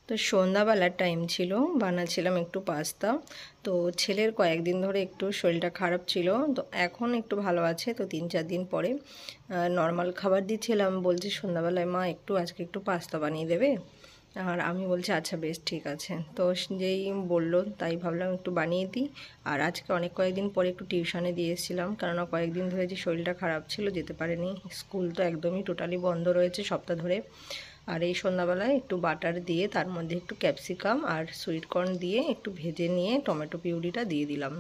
তো সন্ধ্যাবেলার টাইম ছিল, বানাচ্ছিলাম একটু পাস্তা। তো ছেলের কয়েকদিন ধরে একটু শরীরটা খারাপ ছিল, তো এখন একটু ভালো আছে। তো 3-4 দিন পরে নর্মাল খাবার দিচ্ছিলাম, বলছি সন্ধ্যাবেলায় মা আজকে একটু পাস্তা বানিয়ে দেবে। আর আমি বলছি আচ্ছা বেশ ঠিক আছে। তো যেই বললো তাই ভাবলাম একটু বানিয়ে দিই। আর আজকে কয়েকদিন পরে একটু টিউশনে দিয়ে এসেছিলাম, কেননা কয়েকদিন ধরে যে শরীরটা খারাপ ছিল যেতে পারেনি। স্কুল তো একদমই টোটালি বন্ধ রয়েছে সপ্তাহ ধরে। আর এই সন্ধ্যাবেলায় একটু বাটার দিয়ে তার মধ্যে একটু ক্যাপসিকাম আর সুইট কর্ন দিয়ে একটু ভেজে নিয়ে টমেটো পিউরিটা দিয়ে দিলাম।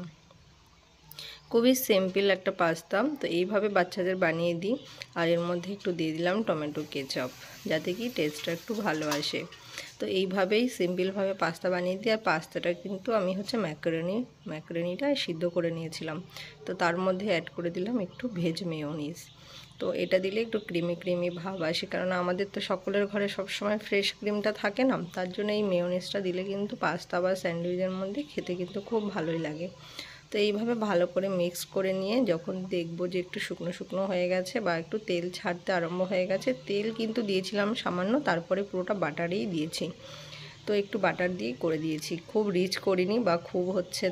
খুবই সিম্পল একটা পাস্তা। তো এইভাবে বাচ্চাদের বানিয়ে দিই। আর এর মধ্যে একটু দিয়ে দিলাম টমেটো কেচাপ, যাতে কি টেস্টটা একটু ভালো আসে। তো এইভাবেই সিম্পলভাবে পাস্তা বানিয়ে দিই। আর পাস্তাটা কিন্তু আমি ম্যাকারনিটা সিদ্ধ করে নিয়েছিলাম। তো তার মধ্যে অ্যাড করে দিলাম একটু ভেজ মেয়োনিজ। তো এটা দিলে একটু ক্রিমি ভাব আসে, কারণ আমাদের তো সকলের ঘরে সবসময় ফ্রেশ ক্রিমটা থাকে না, তার জন্য এই মেয়োনিজটা দিলে কিন্তু পাস্তা বা স্যান্ডউইচের মধ্যে খেতে কিন্তু খুব ভালোই লাগে। তো এইভাবে ভালো করে মিক্স করে নিয়ে যখন দেখব যে একটু শুকনো শুকনো হয়ে গেছে বা একটু তেল ছাড়তে আরম্ভ হয়ে গেছে, তেল কিন্তু দিয়েছিলাম সামান্য, তারপরে পুরোটা বাটারেই দিয়েছি। তো একটু বাটার দিয়ে করে দিয়েছি, খুব রিচ করিনি বা খুব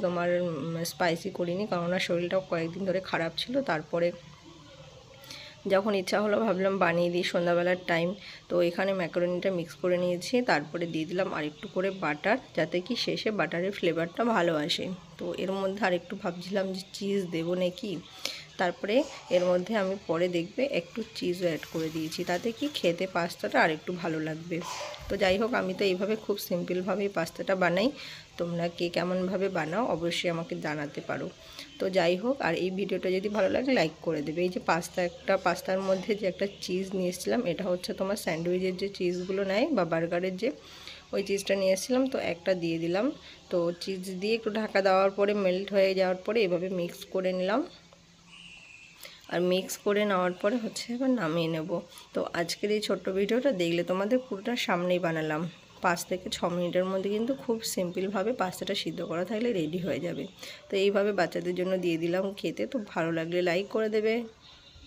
তোমার স্পাইসি করিনি, কেননা শরীরটাও কয়েকদিন ধরে খারাপ ছিল। তারপরে যখন ইচ্ছা হলো ভাবলাম বানিয়ে দিই সন্ধ্যাবেলার টাইম। তো এখানে ম্যাকারনিটা মিক্স করে নিয়েছি, তারপরে দিয়ে দিলাম আরেকটু করে বাটার, যাতে কি শেষে বাটারের ফ্লেভারটা ভালো আসে। তো এর মধ্যে আরেকটু ভাবছিলাম যে চিজ দেবো নাকি, তারপরে এর মধ্যে আমি পরে দেখবে একটু চিজও অ্যাড করে দিয়েছি, তাতে কি খেতে পাস্তাটা আরেকটু ভালো লাগবে। তো যাই হোক, আমি তো এইভাবে খুব সিম্পলভাবেই পাস্তাটা বানাই। তোমরা কে কেমনভাবে বানাও অবশ্যই আমাকে জানাতে পারো। তো যাই হোক, আর এই ভিডিওটা যদি ভালো লাগে লাইক করে দেবে। এই যে পাস্তার মধ্যে যে একটা চিজ নিয়ে এসেছিলাম, এটা হচ্ছে তোমার স্যান্ডউইচের যে চিজগুলো নেয় বা বার্গারের যে ওই চিজটা নিয়ে এসেছিলাম, তো একটা দিয়ে দিলাম। তো চিজ দিয়ে একটু ঢাকা দেওয়ার পরে মেল্ট হয়ে যাওয়ার পরে এভাবে মিক্স করে নিলাম। আর মিক্স করে নেওয়ার পরে এবার নামিয়ে নেব। তো আজকের এই ছোট্ট ভিডিওটা দেখলে তোমাদের পুরোটা সামনেই বানালাম। 5 থেকে 6 মিনিটের মধ্যে কিন্তু খুব সিম্পলভাবে পাস্তাটা সিদ্ধ করা থাকলে রেডি হয়ে যাবে। তো এইভাবে বাচ্চাদের জন্য দিয়ে দিলাম খেতে। তো ভালো লাগলে লাইক করে দেবে।